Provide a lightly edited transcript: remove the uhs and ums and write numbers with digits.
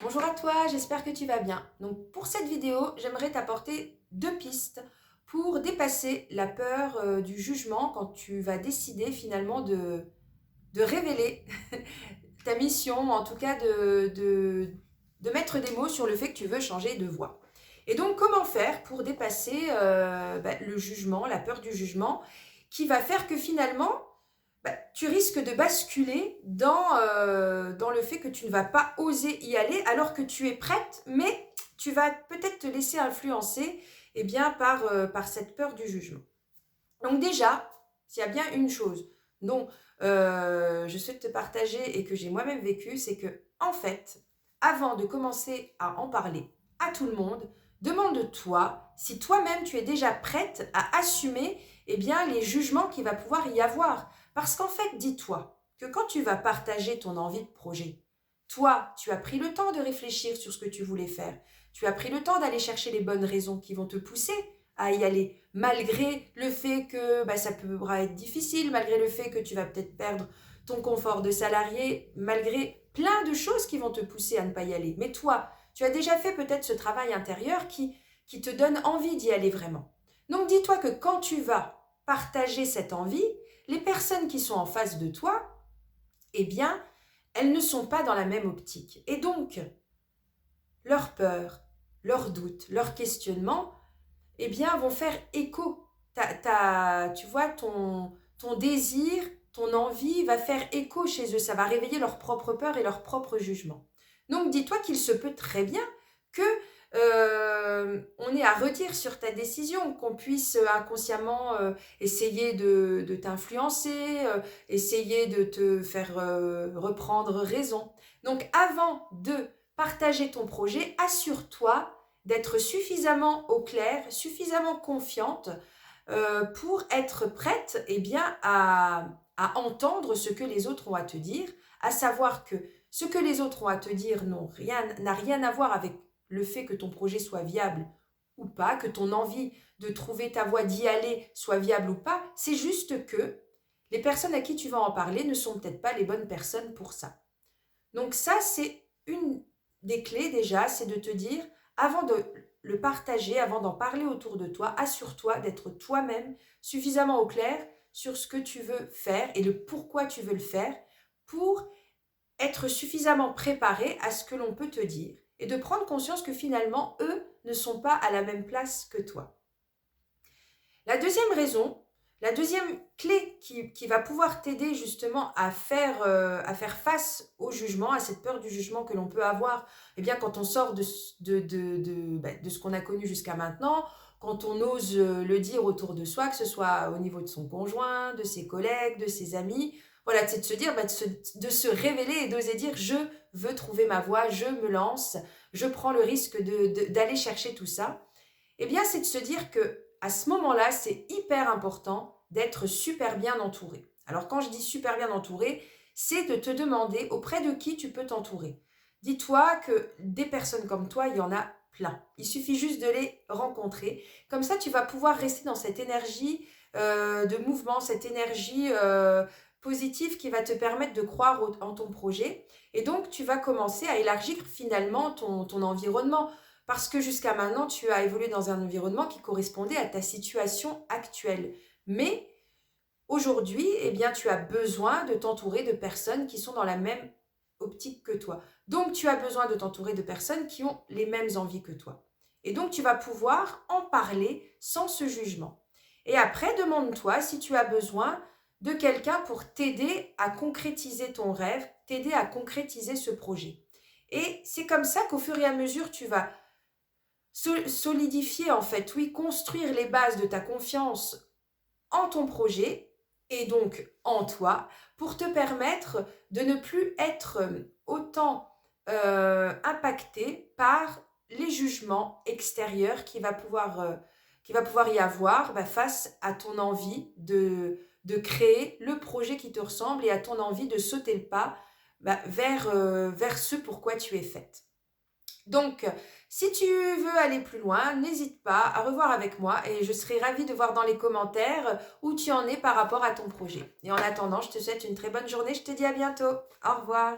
Bonjour à toi, j'espère que tu vas bien. Donc pour cette vidéo, j'aimerais t'apporter deux pistes pour dépasser la peur du jugement quand tu vas décider finalement de révéler ta mission, en tout cas de mettre des mots sur le fait que tu veux changer de voie. Et donc comment faire pour dépasser le jugement, la peur du jugement, qui va faire que finalement tu risques de basculer dans le fait que tu ne vas pas oser y aller alors que tu es prête, mais tu vas peut-être te laisser influencer par cette peur du jugement. Donc déjà, s'il y a bien une chose dont je souhaite te partager et que j'ai moi-même vécu, c'est que en fait, avant de commencer à en parler à tout le monde, demande-toi si toi-même tu es déjà prête à assumer les jugements qu'il va pouvoir y avoir. Parce qu'en fait, dis-toi que quand tu vas partager ton envie de projet, toi, tu as pris le temps de réfléchir sur ce que tu voulais faire. Tu as pris le temps d'aller chercher les bonnes raisons qui vont te pousser à y aller, malgré le fait que ça pourra être difficile, malgré le fait que tu vas peut-être perdre ton confort de salarié, malgré plein de choses qui vont te pousser à ne pas y aller. Mais toi, tu as déjà fait peut-être ce travail intérieur qui te donne envie d'y aller vraiment. Donc dis-toi que quand tu vas partager cette envie, les personnes qui sont en face de toi, eh bien, elles ne sont pas dans la même optique. Et donc, leurs peurs, leurs doutes, leurs questionnements, vont faire écho. Tu vois, ton désir, ton envie va faire écho chez eux. Ça va réveiller leur propre peur et leur propre jugement. Donc, dis-toi qu'il se peut très bien que on ait à redire sur ta décision, qu'on puisse inconsciemment essayer de t'influencer, essayer de te faire reprendre raison. Donc, avant de partager ton projet, assure-toi d'être suffisamment au clair, suffisamment confiante pour être prête à entendre ce que les autres ont à te dire, à savoir que ce que les autres ont à te dire n'a rien à voir avec le fait que ton projet soit viable ou pas, que ton envie de trouver ta voie d'y aller soit viable ou pas, c'est juste que les personnes à qui tu vas en parler ne sont peut-être pas les bonnes personnes pour ça. Donc ça, c'est une des clés déjà, c'est de te dire, avant de le partager, avant d'en parler autour de toi, assure-toi d'être toi-même suffisamment au clair sur ce que tu veux faire et le pourquoi tu veux le faire pour être suffisamment préparé à ce que l'on peut te dire et de prendre conscience que finalement, eux ne sont pas à la même place que toi. La deuxième raison, la deuxième clé qui va pouvoir t'aider justement à faire face au jugement, à cette peur du jugement que l'on peut avoir quand on sort de ce qu'on a connu jusqu'à maintenant, quand on ose le dire autour de soi, que ce soit au niveau de son conjoint, de ses collègues, de ses amis. Voilà, c'est de se dire, de se révéler et d'oser dire je veux trouver ma voie, je me lance, je prends le risque d'aller chercher tout ça. C'est de se dire que à ce moment-là, c'est hyper important d'être super bien entouré. Alors quand je dis super bien entouré, c'est de te demander auprès de qui tu peux t'entourer. Dis-toi que des personnes comme toi, il y en a plein. Il suffit juste de les rencontrer. Comme ça, tu vas pouvoir rester dans cette énergie de mouvement, cette énergie positive qui va te permettre de croire en ton projet. Et donc, tu vas commencer à élargir finalement ton environnement. Parce que jusqu'à maintenant, tu as évolué dans un environnement qui correspondait à ta situation actuelle. Mais aujourd'hui, tu as besoin de t'entourer de personnes qui sont dans la même optique que toi. Donc, tu as besoin de t'entourer de personnes qui ont les mêmes envies que toi. Et donc, tu vas pouvoir en parler sans ce jugement. Et après, demande-toi si tu as besoin de quelqu'un pour t'aider à concrétiser ton rêve, t'aider à concrétiser ce projet. Et c'est comme ça qu'au fur et à mesure, tu vas solidifier en fait, oui, construire les bases de ta confiance en ton projet et donc en toi pour te permettre de ne plus être autant impacté par les jugements extérieurs qui va pouvoir y avoir face à ton envie de créer le projet qui te ressemble et à ton envie de sauter le pas vers ce pourquoi tu es faite. Donc, si tu veux aller plus loin, n'hésite pas à revoir avec moi et je serai ravie de voir dans les commentaires où tu en es par rapport à ton projet. Et en attendant, je te souhaite une très bonne journée. Je te dis à bientôt. Au revoir.